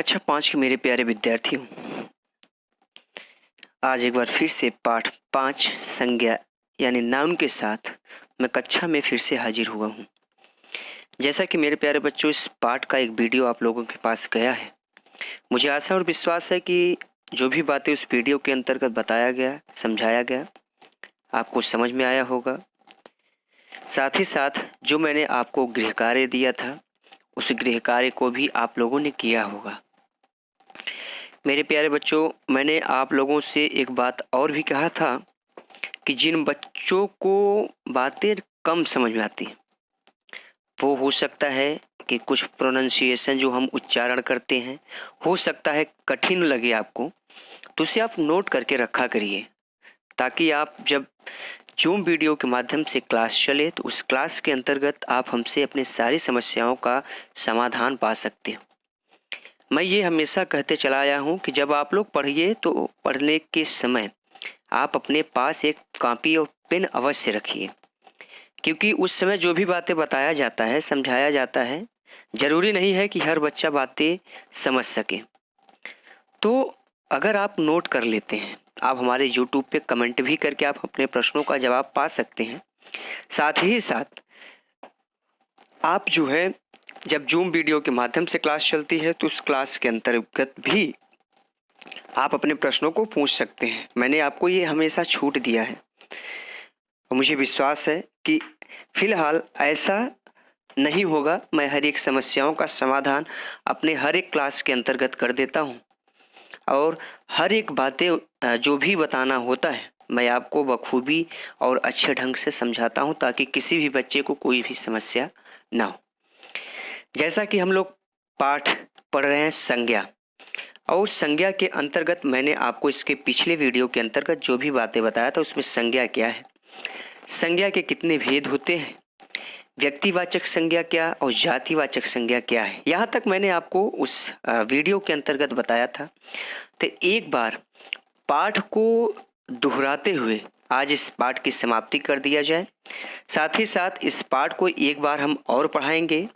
कक्षा 5 के मेरे प्यारे विद्यार्थियों, आज एक बार फिर से पाठ 5 संज्ञा यानी नाउन के साथ मैं कक्षा में फिर से हाजिर हुआ हूँ। जैसा कि मेरे प्यारे बच्चों, इस पाठ का एक वीडियो आप लोगों के पास गया है। मुझे आशा और विश्वास है कि जो भी बातें उस वीडियो के अंतर्गत बताया गया, समझाया गया, आपको समझ में आया होगा। साथ ही साथ जो मैंने आपको गृह कार्य दिया था, उस गृह कार्य को भी आप लोगों ने किया होगा। मेरे प्यारे बच्चों, मैंने आप लोगों से एक बात और भी कहा था कि जिन बच्चों को बातें कम समझ में आती हैं, वो हो सकता है कि कुछ प्रोनाउंसिएशन जो हम उच्चारण करते हैं, हो सकता है कठिन लगे आपको, तो उसे आप नोट करके रखा करिए, ताकि आप जब जूम वीडियो के माध्यम से क्लास चले तो उस क्लास के अंतर्गत आप हमसे अपनी सारी समस्याओं का समाधान पा सकते हो। मैं ये हमेशा कहते चला आया हूँ कि जब आप लोग पढ़िए तो पढ़ने के समय आप अपने पास एक कॉपी और पेन अवश्य रखिए, क्योंकि उस समय जो भी बातें बताया जाता है, समझाया जाता है, ज़रूरी नहीं है कि हर बच्चा बातें समझ सके। तो अगर आप नोट कर लेते हैं, आप हमारे यूट्यूब पे कमेंट भी करके आप अपने प्रश्नों का जवाब पा सकते हैं। साथ ही साथ आप जो है, जब जूम वीडियो के माध्यम से क्लास चलती है तो उस क्लास के अंतर्गत भी आप अपने प्रश्नों को पूछ सकते हैं। मैंने आपको ये हमेशा छूट दिया है और मुझे विश्वास है कि फिलहाल ऐसा नहीं होगा। मैं हर एक समस्याओं का समाधान अपने हर एक क्लास के अंतर्गत कर देता हूँ और हर एक बातें जो भी बताना होता है मैं आपको बखूबी और अच्छे ढंग से समझाता हूँ, ताकि किसी भी बच्चे को कोई भी समस्या ना हो। जैसा कि हम लोग पाठ पढ़ रहे हैं संज्ञा, और संज्ञा के अंतर्गत मैंने आपको इसके पिछले वीडियो के अंतर्गत जो भी बातें बताया था, उसमें संज्ञा क्या है, संज्ञा के कितने भेद होते हैं, व्यक्तिवाचक संज्ञा क्या और जातिवाचक संज्ञा क्या है, यहाँ तक मैंने आपको उस वीडियो के अंतर्गत बताया था। तो एक बार पाठ को दोहराते हुए आज इस पाठ की समाप्ति कर दिया जाए। साथ ही साथ इस पाठ को एक बार हम और पढ़ाएंगे।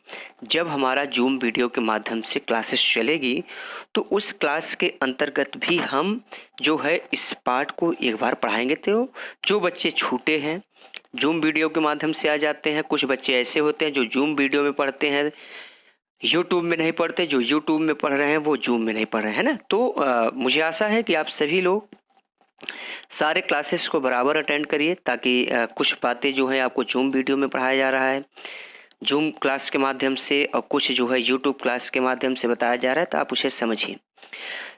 जब हमारा जूम वीडियो के माध्यम से क्लासेस चलेगी तो उस क्लास के अंतर्गत भी हम जो है इस पाठ को एक बार पढ़ाएंगे। तो जो बच्चे छूटे हैं, जूम वीडियो के माध्यम से आ जाते हैं, कुछ बच्चे ऐसे होते हैं जो जूम वीडियो में पढ़ते हैं, यूट्यूब में नहीं पढ़ते, जो यूट्यूब में पढ़ रहे हैं वो जूम में नहीं पढ़ रहे हैं ना। तो मुझे आशा है कि आप सभी लोग सारे क्लासेस को बराबर अटेंड करिए, ताकि कुछ बातें जो है आपको जूम वीडियो में पढ़ाया जा रहा है, जूम क्लास के माध्यम से, और कुछ जो है यूट्यूब क्लास के माध्यम से बताया जा रहा है, तो आप उसे समझिए।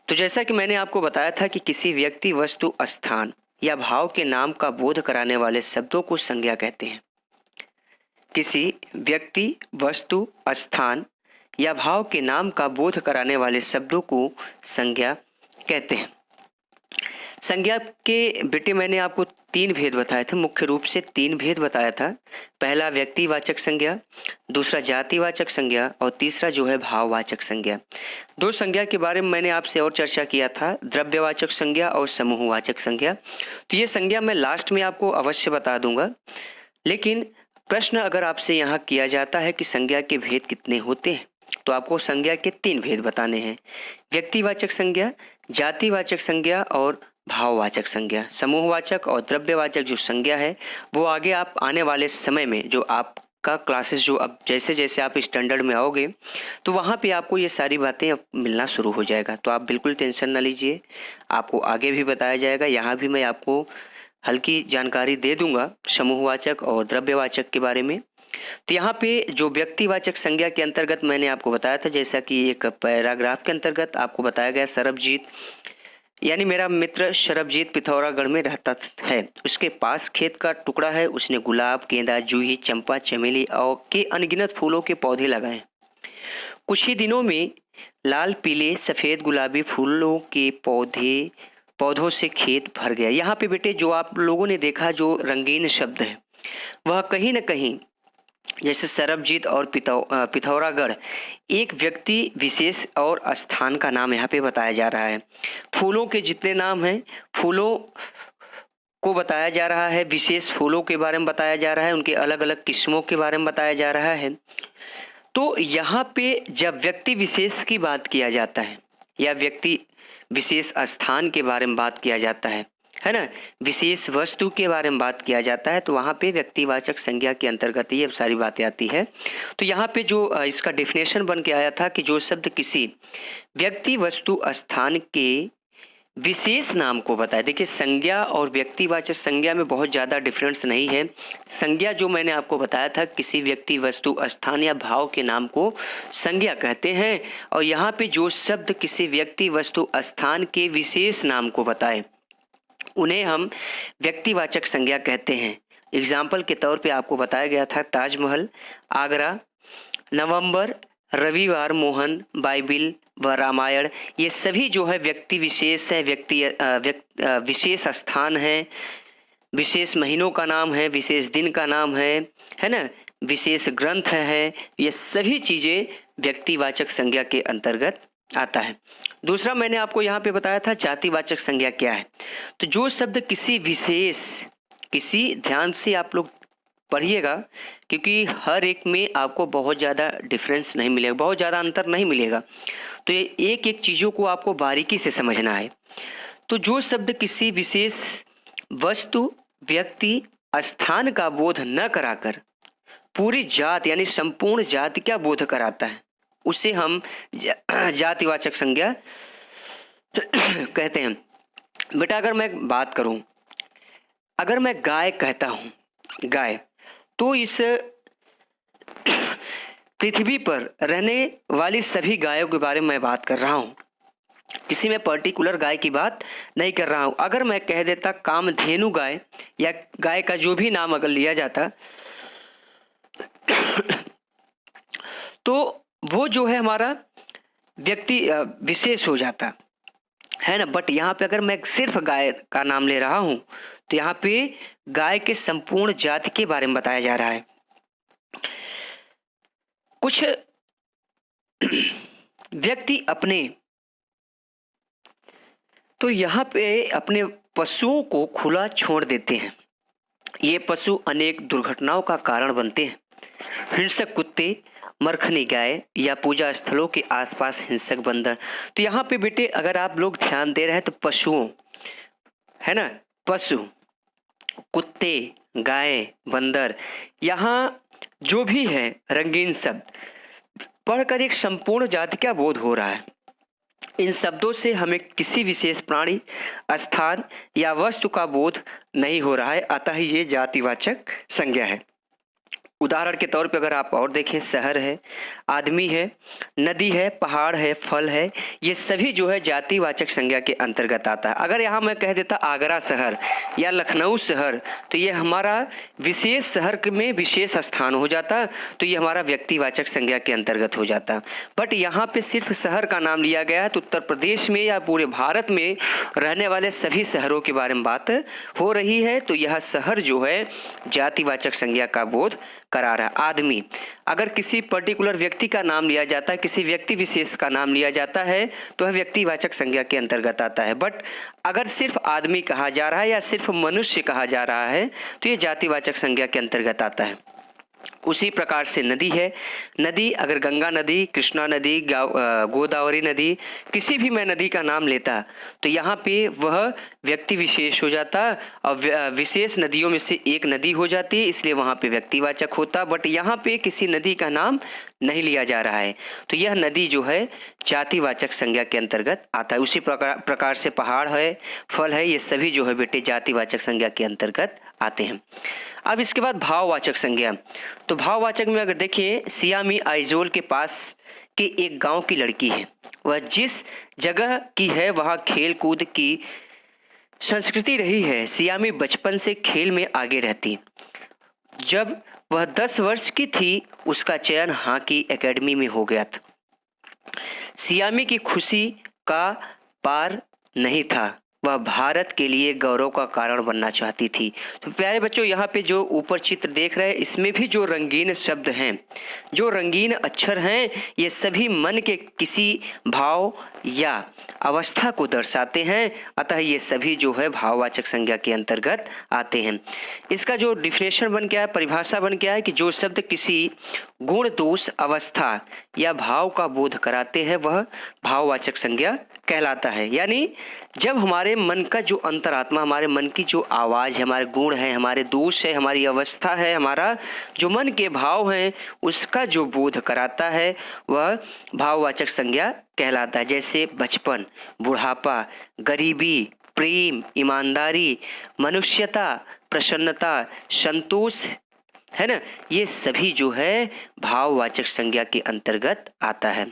तो जैसा कि मैंने आपको बताया था कि किसी व्यक्ति, वस्तु, स्थान या भाव के नाम का बोध कराने वाले शब्दों को संज्ञा कहते हैं। किसी व्यक्ति, वस्तु, स्थान या भाव के नाम का बोध कराने वाले शब्दों को संज्ञा कहते हैं। संज्ञा के बेटे मैंने आपको 3 भेद बताए थे, मुख्य रूप से 3 भेद बताया था। पहला व्यक्तिवाचक संज्ञा, दूसरा जातिवाचक संज्ञा और तीसरा जो है भाववाचक संज्ञा। 2 संज्ञा के बारे में मैंने आपसे और चर्चा किया था, द्रव्यवाचक संज्ञा और समूहवाचक संज्ञा। तो ये संज्ञा मैं लास्ट में आपको अवश्य बता दूंगा। लेकिन प्रश्न अगर आपसे यहाँ किया जाता है कि संज्ञा के भेद कितने होते हैं, तो आपको संज्ञा के 3 भेद बताने हैं, व्यक्तिवाचक संज्ञा, जातिवाचक संज्ञा और भाववाचक संज्ञा। समूहवाचक और द्रव्यवाचक जो संज्ञा है वो आगे आप आने वाले समय में जो आपका क्लासेस जो अब जैसे जैसे आप स्टैंडर्ड में आओगे तो वहाँ पे आपको ये सारी बातें अब मिलना शुरू हो जाएगा। तो आप बिल्कुल टेंशन ना लीजिए, आपको आगे भी बताया जाएगा। यहाँ भी मैं आपको हल्की जानकारी दे दूंगा समूहवाचक और द्रव्यवाचक के बारे में। तो यहाँ पे जो व्यक्तिवाचक संज्ञा के अंतर्गत मैंने आपको बताया था, जैसा कि एक पैराग्राफ के अंतर्गत आपको बताया गया, सरबजीत यानी मेरा मित्र शरबजीत पिथौरागढ़ में रहता है। उसके पास खेत का टुकड़ा है, उसने गुलाब, गेंदा, जूही, चंपा, चमेली और के अनगिनत फूलों के पौधे लगाए। कुछ ही दिनों में लाल, पीले, सफ़ेद, गुलाबी फूलों के पौधों से खेत भर गया। यहाँ पे बेटे जो आप लोगों ने देखा जो रंगीन शब्द है वह कहीं न कहीं जैसे सरबजीत और पिथौरागढ़ एक व्यक्ति विशेष और स्थान का नाम यहाँ पे बताया जा रहा है। फूलों के जितने नाम हैं, फूलों को बताया जा रहा है, विशेष फूलों के बारे में बताया जा रहा है, उनके अलग अलग किस्मों के बारे में बताया जा रहा है। तो यहाँ पे जब व्यक्ति विशेष की बात किया जाता है या व्यक्ति विशेष स्थान के बारे में बात किया जाता है ना, विशेष वस्तु के बारे में बात किया जाता है, तो वहाँ पे व्यक्तिवाचक संज्ञा के अंतर्गत ये सारी बातें आती है। तो यहाँ पे जो इसका डेफिनेशन बन के आया था कि जो शब्द किसी व्यक्ति वस्तु स्थान के विशेष नाम को बताए। देखिए, संज्ञा और व्यक्तिवाचक संज्ञा में बहुत ज़्यादा डिफरेंस नहीं है। संज्ञा जो मैंने आपको बताया था, किसी व्यक्ति वस्तु स्थान या भाव के नाम को संज्ञा कहते हैं, और यहाँ पे जो शब्द किसी व्यक्ति वस्तु स्थान के विशेष नाम को बताए उन्हें हम व्यक्तिवाचक संज्ञा कहते हैं। एग्जाम्पल के तौर पे आपको बताया गया था ताजमहल, आगरा, नवंबर, रविवार, मोहन, बाइबिल व रामायण, ये सभी जो है व्यक्ति विशेष है, विशेष स्थान है, विशेष महीनों का नाम है, विशेष दिन का नाम है ना, विशेष ग्रंथ है। ये सभी चीज़ें व्यक्तिवाचक संज्ञा के अंतर्गत आता है। दूसरा मैंने आपको यहाँ पे बताया था जातिवाचक संज्ञा क्या है। तो जो शब्द किसी विशेष, ध्यान से आप लोग पढ़िएगा क्योंकि हर एक में आपको बहुत ज़्यादा डिफरेंस नहीं मिलेगा, बहुत ज़्यादा अंतर नहीं मिलेगा, तो ये एक एक चीज़ों को आपको बारीकी से समझना है। तो जो शब्द किसी विशेष वस्तु, व्यक्ति, स्थान का बोध न कराकर पूरी जात यानी संपूर्ण जाति का बोध कराता है, उसे हम जातिवाचक संज्ञा कहते हैं। बेटा, अगर मैं बात करूं, अगर मैं गाय कहता हूं, गाय, तो इस पृथ्वी पर रहने वाली सभी गायों के बारे में मैं बात कर रहा हूं, किसी में पर्टिकुलर गाय की बात नहीं कर रहा हूं। अगर मैं कह देता कामधेनु गाय या गाय का जो भी नाम अगर लिया जाता तो वो जो है हमारा व्यक्ति विशेष हो जाता है ना। बट यहाँ पे अगर मैं सिर्फ गाय का नाम ले रहा हूँ तो यहाँ पे गाय के संपूर्ण जाति के बारे में बताया जा रहा है। कुछ व्यक्ति अपने, तो यहाँ पे अपने पशुओं को खुला छोड़ देते हैं। ये पशु अनेक दुर्घटनाओं का कारण बनते हैं। हिंसक कुत्ते, मरखनी गाय या पूजा स्थलों के आसपास हिंसक बंदर। तो यहाँ पे बेटे अगर आप लोग ध्यान दे रहे हैं तो पशुओं, है ना, पशु, कुत्ते, गाय, बंदर, यहाँ जो भी है रंगीन शब्द पढ़कर एक संपूर्ण जाति का बोध हो रहा है। इन शब्दों से हमें किसी विशेष प्राणी, स्थान या वस्तु का बोध नहीं हो रहा है, अतः ये जातिवाचक संज्ञा है। उदाहरण के तौर पे अगर आप और देखें, शहर है, आदमी है, नदी है, पहाड़ है, फल है, ये सभी जो है जातिवाचक संज्ञा के अंतर्गत आता है। अगर यहाँ मैं कह देता आगरा शहर या लखनऊ शहर, तो ये हमारा विशेष शहर में विशेष स्थान हो जाता, तो ये हमारा व्यक्तिवाचक संज्ञा के अंतर्गत हो जाता। बट यहाँ पे सिर्फ शहर का नाम लिया गया है, तो उत्तर प्रदेश में या पूरे भारत में रहने वाले सभी शहरों के बारे में बात हो रही है, तो यह शहर जो है जातिवाचक संज्ञा का बोध करा रहा है। आदमी, अगर किसी पर्टिकुलर व्यक्ति का नाम लिया जाता है, किसी व्यक्ति विशेष का नाम लिया जाता है, तो वह व्यक्तिवाचक संज्ञा के अंतर्गत आता है। बट अगर सिर्फ आदमी कहा जा रहा है या सिर्फ मनुष्य कहा जा रहा है, तो ये जातिवाचक संज्ञा के अंतर्गत आता है। उसी प्रकार से नदी है, नदी अगर गंगा नदी, कृष्णा नदी, गोदावरी नदी, किसी भी मैं नदी का नाम लेता तो यहाँ पे वह व्यक्ति विशेष हो जाता और विशेष नदियों में से एक नदी हो जाती, इसलिए वहाँ पे व्यक्तिवाचक होता। बट यहाँ पे किसी नदी का नाम नहीं लिया जा रहा है, तो यह नदी जो है जातिवाचक संज्ञा के अंतर्गत आता है। उसी प्रकार से पहाड़ है, फल है, ये सभी जो है बेटे जातिवाचक संज्ञा के अंतर्गत आते हैं। अब इसके बाद भाववाचक संज्ञा। तो भाववाचक में अगर देखिए, सियामी आइजोल के पास के एक गांव की लड़की है, वह जिस जगह की है वहाँ खेल कूद की संस्कृति रही है। सियामी बचपन से खेल में आगे रहती। जब वह 10 वर्ष की थी उसका चयन हॉकी एकेडमी में हो गया था। सियामी की खुशी का पार नहीं था, वह भारत के लिए गौरव का कारण बनना चाहती थी। तो प्यारे बच्चों, यहाँ पे जो ऊपर चित्र देख रहे हैं, इसमें भी जो रंगीन शब्द हैं, जो रंगीन अक्षर हैं, ये सभी मन के किसी भाव या अवस्था को दर्शाते हैं, अतः ये सभी जो है भाववाचक संज्ञा के अंतर्गत आते हैं। इसका जो डिफिनेशन बन गया है, परिभाषा बन गया है कि जो शब्द किसी गुण दोष अवस्था या भाव का बोध कराते हैं वह भाववाचक संज्ञा कहलाता है। यानी जब हमारे मन का जो अंतरात्मा, हमारे मन की जो आवाज़ है, हमारे गुण है, हमारे दोष है, हमारी अवस्था है, हमारा जो मन के भाव हैं, उसका जो बोध कराता है वह भाववाचक संज्ञा कहलाता है। जैसे बचपन, बुढ़ापा, गरीबी, प्रेम, ईमानदारी, मनुष्यता, प्रसन्नता, संतोष, है ना, ये सभी जो है भाववाचक संज्ञा के अंतर्गत आता है।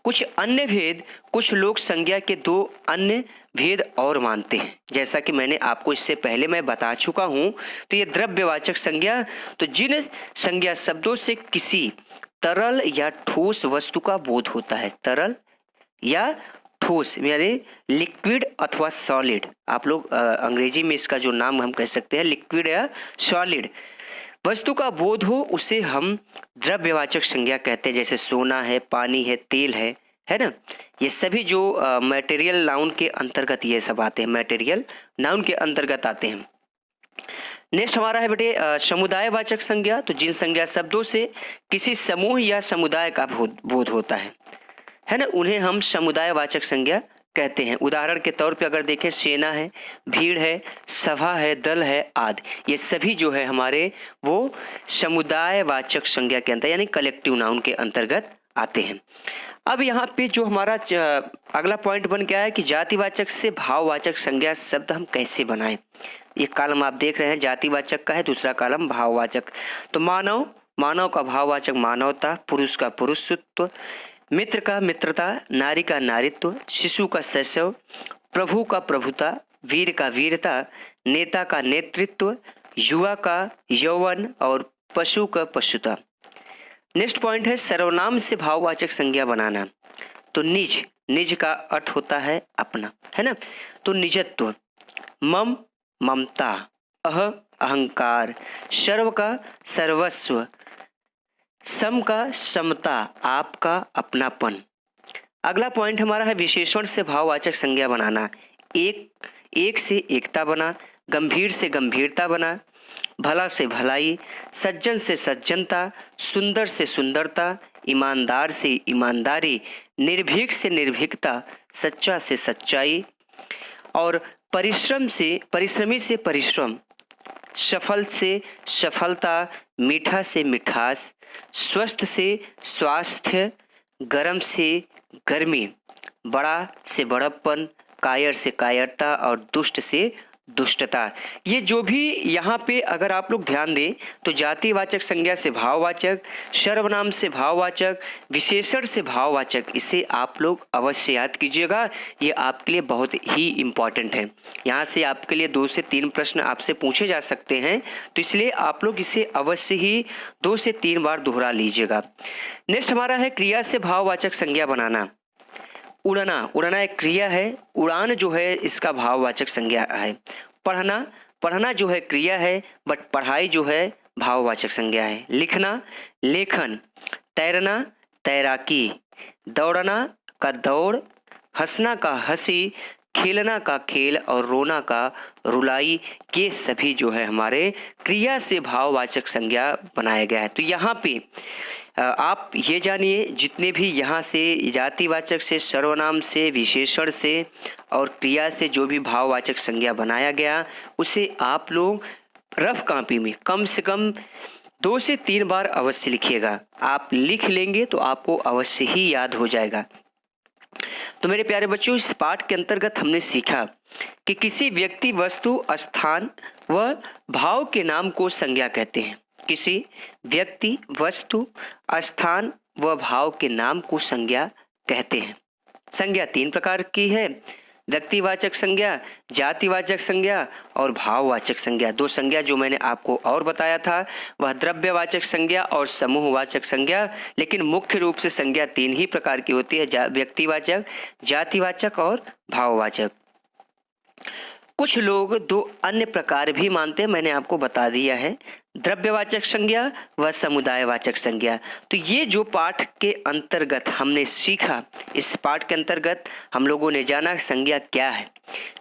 कुछ अन्य भेद, कुछ लोग संज्ञा के दो अन्य भेद और मानते हैं, जैसा कि मैंने आपको इससे पहले मैं बता चुका हूँ। तो ये द्रव्यवाचक संज्ञा, तो जिन संज्ञा शब्दों से किसी तरल या ठोस वस्तु का बोध होता है, तरल या ठोस यानी लिक्विड अथवा सॉलिड, आप लोग अंग्रेजी में इसका जो नाम हम कह सकते हैं लिक्विड या सॉलिड वस्तु का बोध हो, उसे हम द्रव्यवाचक संज्ञा कहते हैं। जैसे सोना है, पानी है, तेल है ना, ये सभी जो मटेरियल नाउन के अंतर्गत ये सब आते हैं, मटेरियल नाउन के अंतर्गत आते हैं। नेक्स्ट हमारा है बेटे समुदायवाचक संज्ञा। तो जिन संज्ञा शब्दों से किसी समूह या समुदाय का बोध होता है ना, उन्हें हम समुदायवाचक संज्ञा कहते हैं। उदाहरण के तौर पे अगर देखें, सेना है, भीड़ है, सभा है, दल है आदि, ये सभी जो है हमारे वो समुदायवाचक संज्ञा के अंतर्गत यानी कलेक्टिव नाउन के अंतर्गत आते हैं। अब यहाँ पे जो हमारा अगला पॉइंट बन गया है कि जातिवाचक से भाववाचक संज्ञा शब्द हम कैसे बनाएं। ये कॉलम आप देख रहे हैं जातिवाचक का है, दूसरा कॉलम भाववाचक। तो मानव, मानव का भाववाचक मानवता, पुरुष का पुरुषत्व, मित्र का मित्रता, नारी का नारीत्व, शिशु का शैशव, प्रभु का प्रभुता, वीर का वीरता, नेता का नेतृत्व, युवा का यौवन और पशु का पशुता। नेक्स्ट पॉइंट है सर्वनाम से भाववाचक संज्ञा बनाना। तो निज, निज का अर्थ होता है अपना, है ना, तो निजत्व, मम ममता, अहंकार, सर्व का सर्वस्व, सम का समता, आपका अपनापन। अगला पॉइंट हमारा है विशेषण से भाववाचक संज्ञा बनाना। एक से एकता बना, गंभीर से गंभीरता बना, भला से भलाई, सज्जन से सज्जनता, सुंदर से सुंदरता, ईमानदार से ईमानदारी, निर्भीक से निर्भीकता, सच्चा से सच्चाई और परिश्रम से परिश्रमी से परिश्रम, सफल से सफलता, मीठा से मिठास, स्वस्थ से स्वास्थ्य, गर्म से गर्मी, बड़ा से बड़प्पन, कायर से कायरता और दुष्ट से दुष्टता। ये जो भी यहाँ पे अगर आप लोग ध्यान दें तो जातिवाचक संज्ञा से भाववाचक, सर्वनाम से भाववाचक, विशेषण से भाववाचक, इसे आप लोग अवश्य याद कीजिएगा। ये आपके लिए बहुत ही इम्पॉर्टेंट है। यहाँ से आपके लिए 2 से 3 प्रश्न आपसे पूछे जा सकते हैं, तो इसलिए आप लोग इसे अवश्य ही 2 से 3 बार दोहरा लीजिएगा। नेक्स्ट हमारा है क्रिया से भाववाचक संज्ञा बनाना। उड़ना, उड़ना एक क्रिया है, उड़ान जो है इसका भाववाचक संज्ञा है। पढ़ना, पढ़ना जो है क्रिया है, बट पढ़ाई जो है भाववाचक संज्ञा है। लिखना, लेखन, तैरना, तैराकी, दौड़ना का दौड़, हंसना का हंसी, खेलना का खेल और रोना का रुलाई, ये सभी जो है हमारे क्रिया से भाववाचक संज्ञा बनाया गया है। तो यहाँ पे आप ये जानिए जितने भी यहाँ से जातिवाचक से, सर्वनाम से, विशेषण से और क्रिया से जो भी भाववाचक संज्ञा बनाया गया उसे आप लोग रफ कॉपी में कम से कम 2 से 3 बार अवश्य लिखिएगा। आप लिख लेंगे तो आपको अवश्य ही याद हो जाएगा। तो मेरे प्यारे बच्चों, इस पाठ के अंतर्गत हमने सीखा कि किसी व्यक्ति, वस्तु, स्थान व भाव के नाम को संज्ञा कहते हैं। किसी व्यक्ति, वस्तु, स्थान व भाव के नाम को संज्ञा कहते हैं। संज्ञा 3 प्रकार की है, व्यक्तिवाचक संज्ञा, जातिवाचक संज्ञा और भाववाचक संज्ञा। 2 संज्ञा जो मैंने आपको और बताया था वह द्रव्यवाचक संज्ञा और समूहवाचक संज्ञा, लेकिन मुख्य रूप से संज्ञा 3 ही प्रकार की होती है, व्यक्तिवाचक, जातिवाचक और भाववाचक। कुछ लोग 2 अन्य प्रकार भी मानते हैं, मैंने आपको बता दिया है, द्रव्यवाचक संज्ञा व समुदायवाचक संज्ञा। तो ये जो पाठ के अंतर्गत हमने सीखा, इस पाठ के अंतर्गत हम लोगों ने जाना संज्ञा क्या है,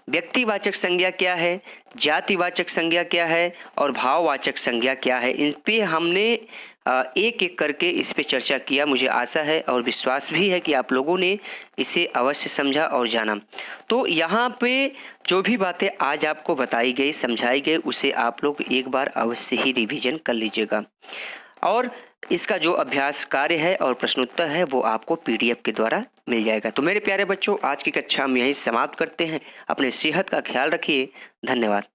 व्यक्तिवाचक संज्ञा क्या है, जातिवाचक संज्ञा क्या है और भाववाचक संज्ञा क्या है। इन पे हमने एक एक करके इस पे चर्चा किया। मुझे आशा है और विश्वास भी है कि आप लोगों ने इसे अवश्य समझा और जाना। तो यहाँ पे जो भी बातें आज आपको बताई गई, समझाई गई, उसे आप लोग एक बार अवश्य ही रिवीजन कर लीजिएगा। और इसका जो अभ्यास कार्य है और प्रश्नोत्तर है वो आपको पीडीएफ के द्वारा मिल जाएगा। तो मेरे प्यारे बच्चों, आज की कक्षा हम यहीं समाप्त करते हैं। अपने सेहत का ख्याल रखिए। धन्यवाद।